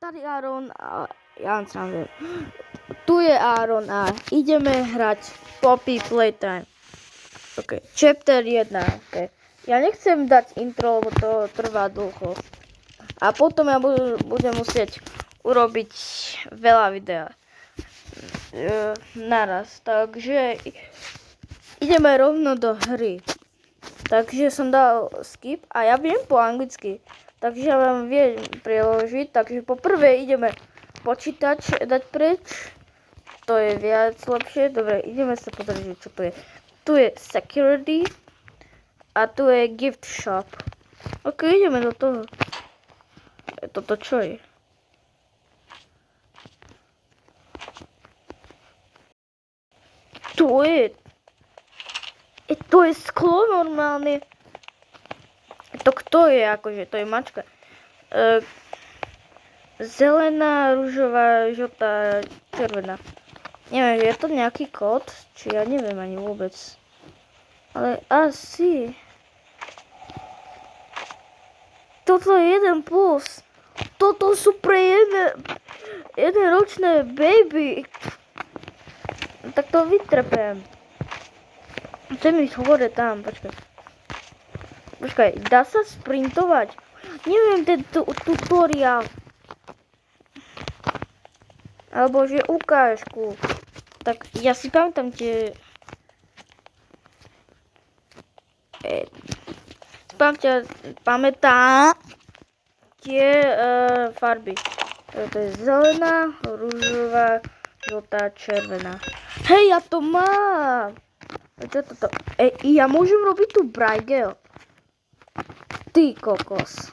Tady Aaron a ja sám viem. Tu je Aaron a ideme hrať Poppy Playtime. OK, chapter 1. Okay. Ja nechcem dať intro, lebo to trvá dlho. A potom ja budem musieť urobiť veľa videa naraz. Takže ideme rovno do hry. Takže som dal skip a ja viem po anglicky. Takže ja vám viem preložiť. Takže poprvé ideme počítač dať preč. To je viac lepšie. Dobre, ideme sa pozrieť, čo tu je. Tu je security a tu je gift shop. Ok, ideme do toho. Toto čo je? To je sklo normálne. To kto je akože? To je mačka. Zelená, ružová, žltá, červená. Neviem, je to nejaký kód? Či ja neviem ani vôbec. Ale asi. Toto je 1+. Toto sú pre jednoročné baby. Tak to vytrpem. Chcem ísť hore tam, počkaj. Počkaj, dá sa sprintovať? Neviem, ten tutoriál. Alebo že ukážku. Tak ja si pamätám tie... Pamätám tie farby. To je zelená, ružová, žltá, červená. Hej, ja to mám! Čo toto? Ja môžem robiť tu Brigel. Ty kokos.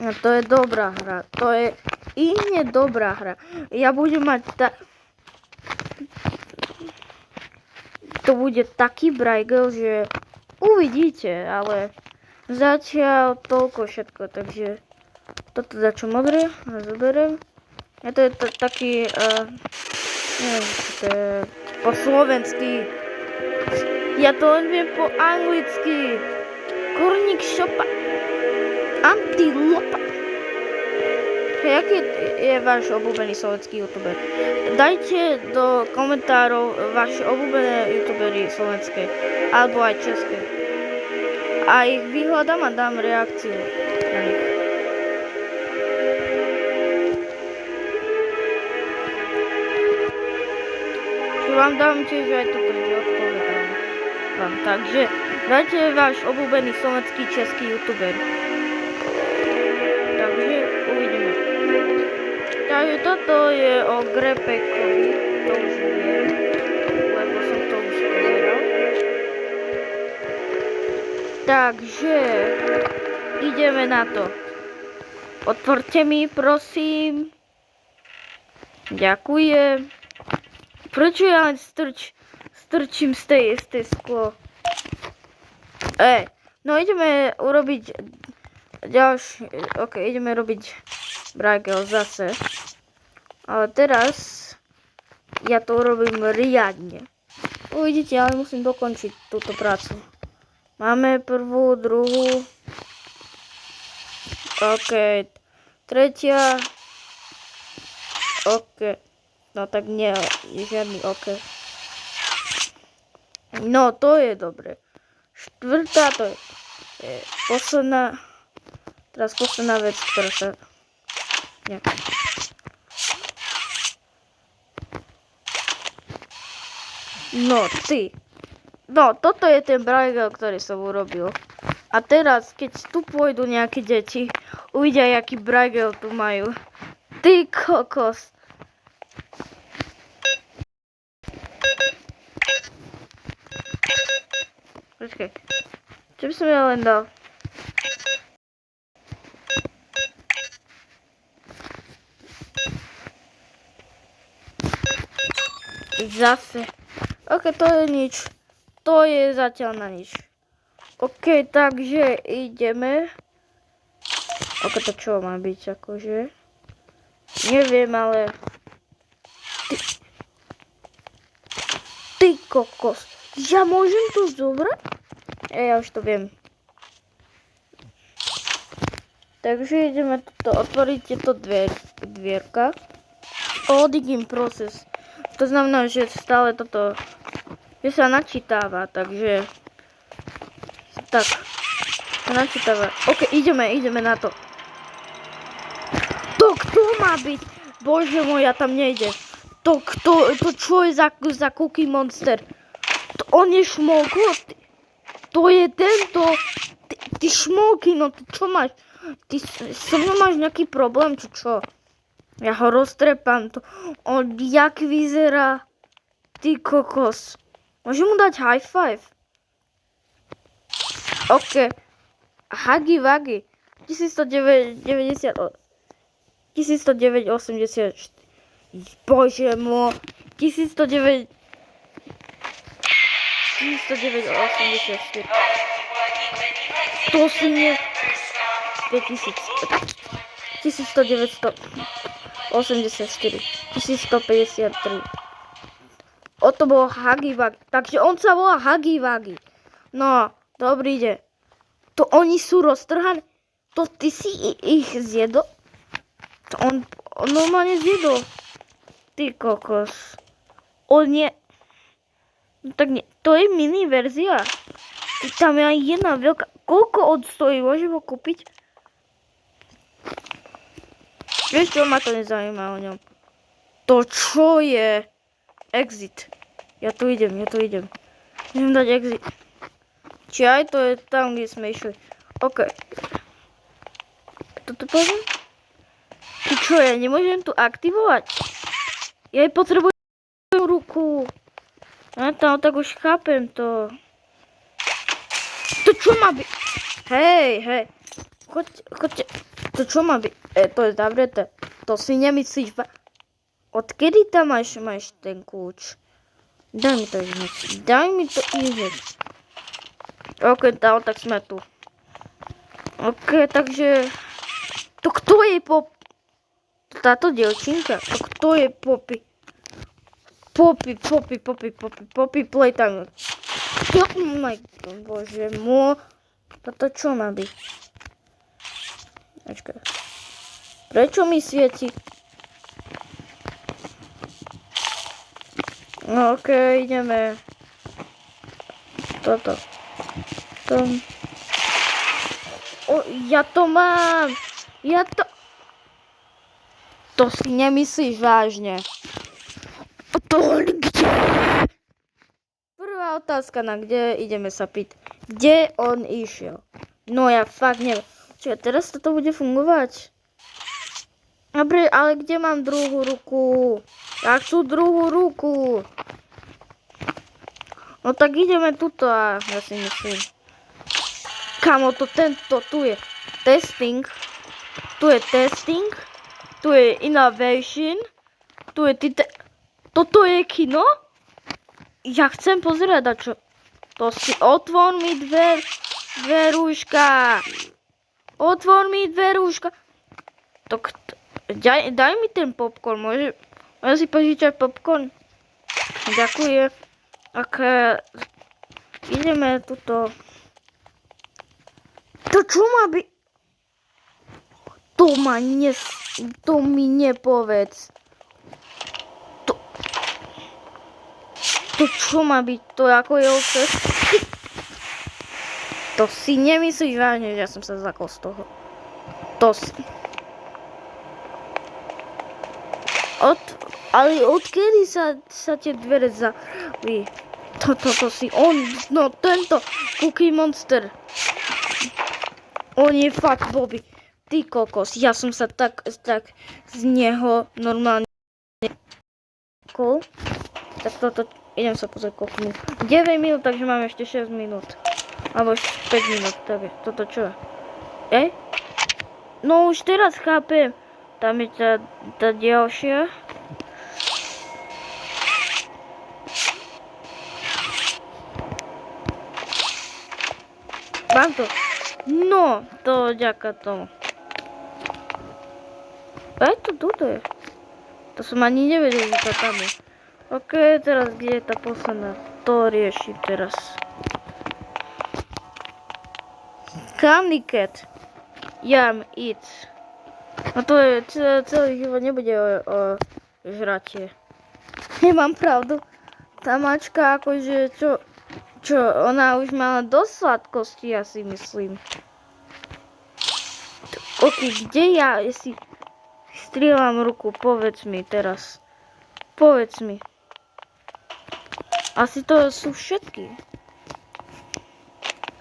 No to je dobrá hra. To je hneď dobrá hra. Ja budem mať to bude taký Brigel, že uvidíte, ale zatiaľ toľko všetko, takže toto začo modré zoberiem. A to je taký, neviem, to je po slovensky. Ja to len viem po anglicky. Kurník šopa. Antilopa. Hej, aký je váš obľúbený slovenský youtuber? Dajte do komentárov vaše obľúbené youtubery slovenské. Alebo aj české. A ich vyhľadám a dám reakciu na nich. Vám dám tiež aj toto, že odpovedám vám. Takže dajte váš obľúbený slovenský český youtuber. Takže uvidíme. Takže toto je o Grepekovi. To už viem, lebo som to už pozeral. Takže ideme na to. Otvorte mi, prosím. Ďakujem. Prečo ja len strčím z tej sklo? No ideme urobiť ďalšie, ok, ideme robiť Brigel zase. Ale teraz ja to urobím riadne. Uvidíte, ale musím dokončiť túto prácu. Máme prvú, druhú. Ok, tretia. Ok. No tak nie, je žiadny OK. No to je dobre. Štvrtá, to je posledná. Teraz posledná vec, ktorá sa... Nejaká. No ty. No toto je ten Brigel, ktorý som urobil. A teraz, keď tu pôjdu nejaké deti, uvidia, aký Brigel tu majú. Ty kokos. Počkej, čo by som ja len dal? Zase. Ok, to je nič. To je zatiaľ na nič. Ok, takže ideme. Ok, to čo má byť, akože? Neviem, ale... Ty kokos. Ja môžem to zobrať? Ja už to viem. Takže ideme otvoriť tieto dvierka. Loading process. To znamená, že stále že sa načítava, takže tak, sa načítava. OK, ideme na to. To kto má byť? Bože môj, ja tam nejdem. To čo je za Cookie Monster? On je šmolko? To je tento. Ty šmolky, no ty čo máš? Ty so mnou máš nejaký problém, či čo? Ja ho roztrepám to. On jak vyzerá? Ty kokos. Môžem mu dať high five? OK. Huggy Wuggy. 1984. Bože môj. 1984. To si nie... 5000. 1984. 1153. To bolo Huggy Wuggy. Takže on sa volá Huggy Wuggy. No, dobrý deň. To oni sú roztrhaní. To ty si ich zjedol? To on normálne zjedol. Ty kokos. On je... No tak nie. To je mini verzia. Tam je aj jedna veľká. Koľko odstojí? Môžem ho kúpiť? Vieš čo, ma to nezaujíma o ňom. To čo je? Exit. Ja tu idem. Idem dať exit. Či aj to je tam, kde sme išli. OK. Toto poviem? Ty čo, ja nemôžem tu aktivovať? Ja potrebujem ruku. Ja tam tak už chápem to. To čo má byť? Hej. Choďte. To čo má byť? To je zavreté. To si nemyslíš. Odkedy tam máš ten kľúč? Daj mi to hneď. OK, tak sme tu. OK, takže... To kto je táto dievčinka? To kto je Poppy? Poppy Playtime. Oh my god, bože môj. Toto čo má byť? Počkaj. Prečo mi svieti? No OK, ideme. Toto. Ja to mám. To si nemyslíš vážne. To kde? Prvá otázka, na kde ideme sa pýtať. Kde on išiel? No ja fakt neviem. Čiže teraz toto bude fungovať? Dobre, ale kde mám druhú ruku? Ja chcú druhú ruku. No tak ideme tuto a ja si myslím. Kamo, tento tu je testing. Tu je testing. Tu je innovation. Tu je toto je kino? Ja chcem pozerať na čo. To si otvor mi dve rúška. Otvor mi dve rúška. Daj mi ten popcorn. Môžem si požičať popcorn? Ďakujem. Ok. Ideme tuto. To čo má byť? To mi nepovedz. To čo má byť? To ako je ovce? To si nemyslíš vážne, že ja som sa zlakol z toho. Ale odkedy sa tie dvere zavri? Toto si on, no tento Cookie Monster. On je fakt Bobby. Ty kokos, ja som sa tak z neho normálne tak toto, idem sa pozrieť koľko minút. 9 minút, takže máme ešte 6 minút. Alebo 5 minút, tak je. Toto čo? No už teraz chápem. Tam je tá ďalšia. Mám to. No, to ďaká tomu. Tuto je. To som ani nevedel, že to tam je. OK, teraz kde je tá posledná? To riešim teraz. Candy Cat. Jam, íď. No to je, celý život nebude o žratie. Nemám pravdu. Tá mačka akože, čo, ona už mala dosť sladkosti, ja si myslím. Ok, kde ja si strieľam ruku? Povedz mi teraz. Povedz mi. Asi to sú všetky.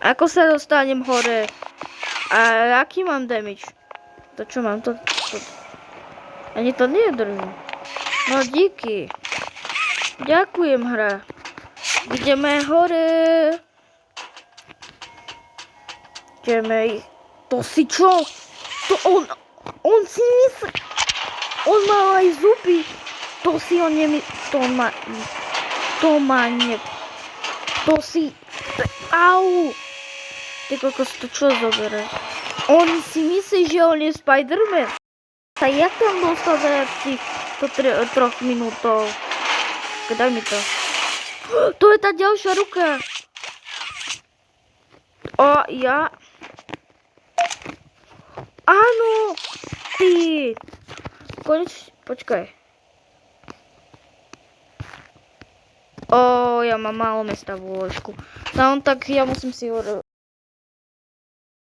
Ako sa dostanem hore? A aký mám damage? To čo mám? To. Ani to nedrží. No díky. Ďakujem, hra. Ideme hore. Ideme. To si čo? To on si myslí. On má aj zuby. To si on nemyslí. To má nie. To si. Au. Ty kokos, to čo zoberie? On si myslí, že on je Spider-Man. A jak tam dostal za to 3 minútov? Daj mi to. To je tá ďalšia ruka. O, ja. Áno. Ty. Konečne. Počkaj. O, ja mám málo mesta v lôžku. No tak ja musím si ho...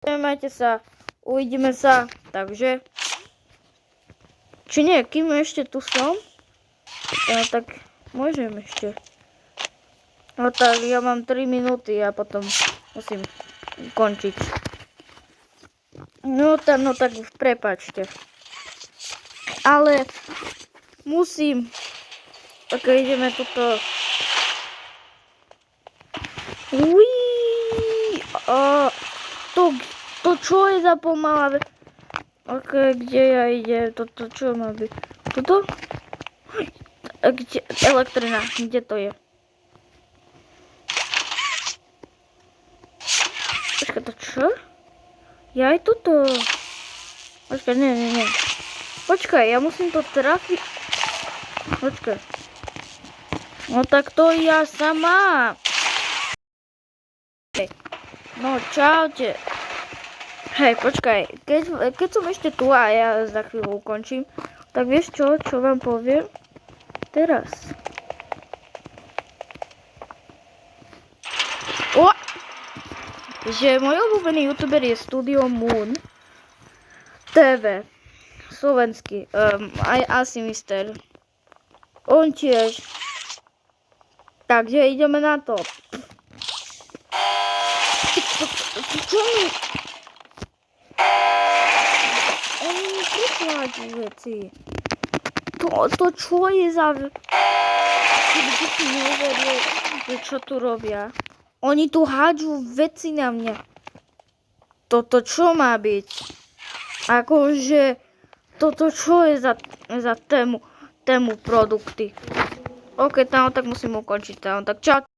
Majte sa. Uvidíme sa. Takže. Či nie, kým ešte tu som, tak môžem ešte. No tak, ja mám 3 minúty a potom musím končiť. No tak prepáčte. Ale musím. Tak ideme tuto. To čo je za pomalá vec? Ok, kde ja idem? Toto čo má byť? Tuto? Kde? Elektrina, kde to je? Počkaj, to čo? Ja aj toto. Počkaj, nie. Počkaj, ja musím to trafiť. Počkaj. No tak to ja sama. No čaute. Hej, počkaj, keď som ešte tu a ja za chvíľu ukončím, tak vieš čo vám poviem? Teraz. Že môj obľúbený youtuber je Studio Moon TV. Slovenský. Aj asi mister. On tiež. Takže ideme na to. Čo mi... Oni mi prikladú veci. To čo je za... Kde si neuveril, čo tu robia? Oni tu hádžu veci na mňa. Toto čo má byť? Akože... Toto čo je za tému produkty? Ok, tak musím ukončiť. Tak čau.